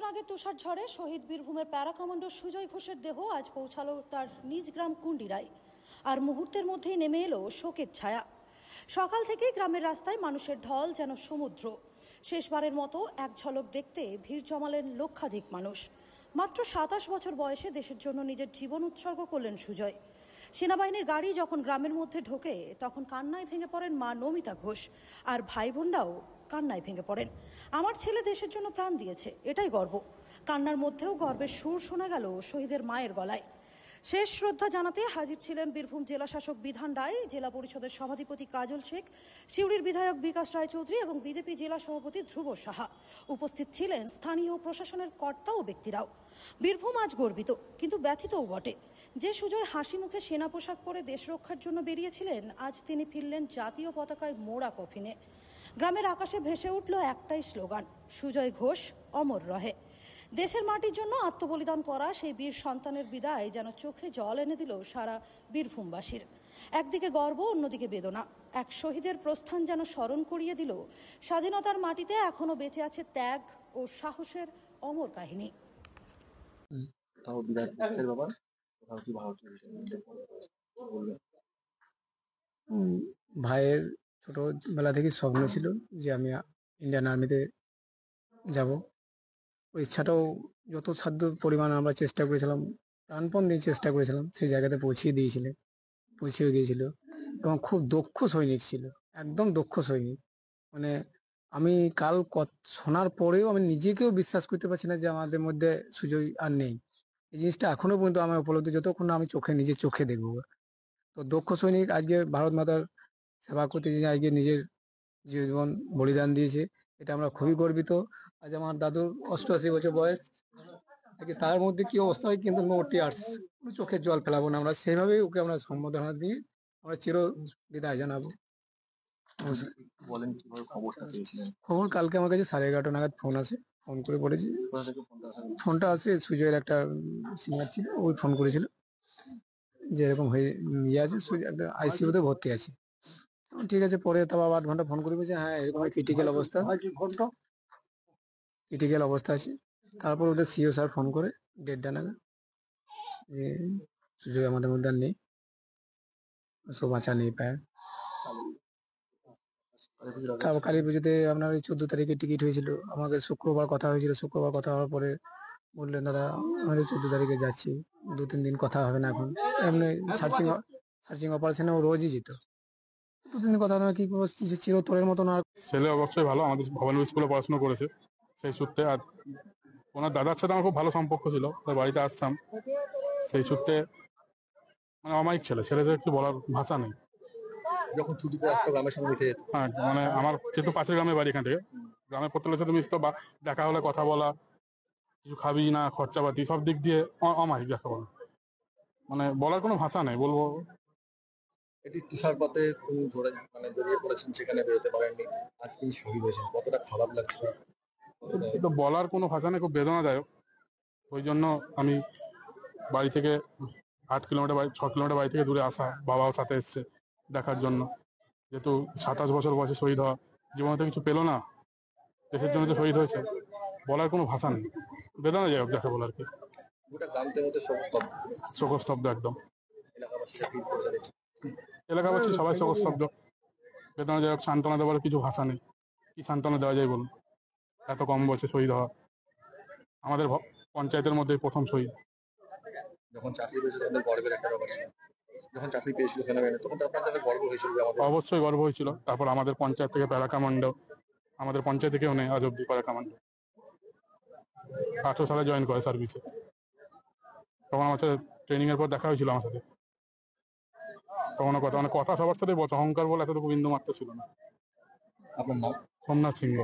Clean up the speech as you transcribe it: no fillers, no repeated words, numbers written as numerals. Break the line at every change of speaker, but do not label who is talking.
বছর আগে তুষার ঝড়ে শহীদ বীরভূমের প্যারা কমান্ডো সুজয় ঘোষের দেহ আজ পৌঁছালো তার নিজ গ্রাম কুন্ডিরায়। আর মুহূর্তের মধ্যেই নেমে এলো শোকের ছায়া। সকাল থেকেই গ্রামের রাস্তায় মানুষের ঢল যেন সমুদ্র। শেষবারের মতো এক ঝলক দেখতে ভিড় জমালেন লক্ষাধিক মানুষ। মাত্র ২৭ বছর বয়সে দেশের জন্য নিজের জীবন উৎসর্গ করলেন সুজয়। সেনাবাহিনীর গাড়ি যখন গ্রামের মধ্যে ঢোকে তখন কান্নায় ভেঙে পড়েন মা নমিতা ঘোষ, আর ভাই বোনরাও কান্নায় ভেঙে পড়েন। আমার ছেলে দেশের জন্য প্রাণ দিয়েছে, এটাই গর্ব। কান্নার মধ্যেও গর্বের সুর শোনা গেল শহীদের মায়ের গলায়। শেষ শ্রদ্ধা জানাতে হাজির ছিলেন বীরভূম জেলা শাসক বিধান রায়, জেলা পরিষদের সভাধিপতি কাজল শেখ, সিউড়ির বিধায়ক বিকাশ রায়চৌধুরী এবং বিজেপি জেলা সভাপতি ধ্রুব সাহা। উপস্থিত ছিলেন স্থানীয় প্রশাসনের কর্তা ও ব্যক্তিরাও। বীরভূম আজ গর্বিত, কিন্তু ব্যথিতও বটে। যে সুজয় হাসি মুখে সেনা পোশাক পরে দেশ রক্ষার জন্য বেরিয়েছিলেন, আজ তিনি ফিরলেন জাতীয় পতাকায় মোড়া কফিনে। গ্রামের আকাশে ভেসে উঠল একটাই স্লোগান, সুজয় ঘোষ অমর রহে। দেশের মাটির জন্য আত্মবলিদান করা সেই বীর সন্তানের বিদায় যেন চোখে জল এনে দিল সারা বীরভূমবাসীর। একদিকে গর্ব, অন্যদিকে বেদনা। এক শহীদের প্রস্থান যেন স্মরণ করিয়ে দিল স্বাধীনতার মাটিতে এখনো বেঁচে আছে ত্যাগ ও সাহসের অমর কাহিনী।
ভাইয়ের ছোটবেলা থেকে স্বপ্ন ছিল যে আমি ইন্ডিয়ান আর্মিতে যাব। ওই ইচ্ছাটাও যত সাধ্য পরিমাণ আমরা চেষ্টা করেছিলাম, প্রাণপণ দিয়ে চেষ্টা করেছিলাম, সেই জায়গাতে পৌঁছিয়ে গিয়েছিল। এবং খুব দক্ষ সৈনিক ছিল, একদম দক্ষ সৈনিক। মানে আমি কাল শোনার পরেও আমি নিজেকেও বিশ্বাস করতে পারছি না যে আমাদের মধ্যে সুজয় আর নেই। এই জিনিসটা এখনো পর্যন্ত আমার উপলব্ধি, যতক্ষণ না আমি নিজের চোখে দেখবো। তো দক্ষ সৈনিক আজকে ভারত মাতার সেবা করতে যে আজকে নিজের জীবন বলিদান দিয়েছে, এটা আমরা খুবই গর্বিত। আজ আমার দাদুর ৮৮ বছর বয়স, তার মধ্যে কি অবস্থা হয়, কিন্তু নো টিয়ার্স, চোখের জল ফেলাবো না। আমরা সেভাবেই ওকে আমরা সম্বোধনা দিয়ে আমরা চির বিদায় জানাবো। খবর কালকে আমার কাছে 11:30 নাগাদ ফোন আসে। ফোন করে বলেছি, ফোনটা আসে সুজয়ের একটা সিনিয়র ছিল, ওই ফোন করেছিল যে এরকম হয়ে আছে, একটা আইসিইউতে ভর্তি আছে। ঠিক আছে, পরে তাও 8 ঘন্টা ফোন করে বলছে হ্যাঁ এরকম ক্রিটিক্যাল অবস্থা আছে। তারপর ওদের সিও স্যার ফোন করে 1:30 নাগাদ যে সুজয় আমাদের মধ্যে আর নেই, সব আশা নেই পায়। তারপর কালী পুজোতে আপনার ওই 14 তারিখে টিকিট হয়েছিল, আমাকে শুক্রবার কথা হয়েছিল। শুক্রবার কথা হওয়ার পরে বললেন দাদা আমি 14 তারিখে যাচ্ছি, 2-3 দিন কথা হবে না এখন। এমনি সার্চিং অপারেশনে ও রোজই যেত, 2-3 দিন কথা হবে না। কি করছি, চিরতরের মতন। আর
ছেলে অবশ্যই ভালো, আমাদের ভবানীপুর স্কুলে পড়াশোনা করেছে সেই সূত্রে। আর ওনার দাদার সাথে আমার খুব ভালো সম্পর্ক ছিল, তার বাড়িতে আসতাম সেই সূত্রে। মানে অমায়িক ছেলে একটু বলার ভাষা নেই।
যখন ছুটিতে আসতো গ্রামের সঙ্গে মিশে যেত।
হ্যাঁ, মানে আমার যেহেতু পাশের গ্রামের বাড়ি, এখান থেকে গ্রামের প্রত্যেকের সাথে মিশতো, বা দেখা হলে কথা বলা, কিছু খাবি না, খরচাপাতি সব দিক দিয়ে অমায়িক যাকে বলে। মানে বলার কোনো ভাষা নেই, বলবো।
এটি তুষারপাতে জড়িয়ে পড়েছেন, সেখানে বেরোতে পারেননি, আজ তিনি শহীদ হয়েছেন, কতটা খারাপ লাগছে।
তো বলার কোনো ভাষা নেই, খুব বেদনাদায়ক। ওই জন্য আমি বাড়ি থেকে 6 কিলোমিটার বাড়ি থেকে দূরে আসা, বাবাও সাথে এসছে দেখার জন্য। যেহেতু 27 বছর বয়সে শহীদ হওয়া, জীবনে তো কিছু পেলো না, দেশের জন্য যে শহীদ হয়েছে, বলার কোনো ভাষা নেই। বেদনাদায়ক যাকে বলে আর কি।
গোটা গ্রামটির মধ্যে
শোকস্তব্ধ একদম। এলাকাবাসী সবাই শোকস্তব্ধ, বেদনাদায়ক। সান্ত্বনা দেওয়ার কিছু ভাষা নেই, কি সান্ত্বনা দেওয়া যায় বলুন, এত কম বয়সে শহীদ হওয়া। আমাদের পঞ্চায়েতের মধ্যে প্রথম শহীদ।
যখন চাকরি পেয়েছিল গর্বের একটা ব্যাপার, যখন চাকরি পেয়েছিল সেনাবাহিনী, তখন তো আপনাদের গর্ব হয়েছিল।
অবশ্যই গর্ব হয়েছিল। তারপর আমাদের পঞ্চায়েত থেকে প্যারা কমান্ডো, আমাদের পঞ্চায়েত থেকেও নেই আজ অব্দি প্যারা কমান্ডো। 18 সালে জয়েন করে সার্ভিসে, তখন আমার সাথে ট্রেনিং এর পর দেখা হয়েছিল আমার সাথে। তখন কথা সবার সাথে বলছে, অহংকার বলে এতটুকু বিন্দু মাত্র ছিল না।
আপনার নাম?
সোমনাথ সিংহ।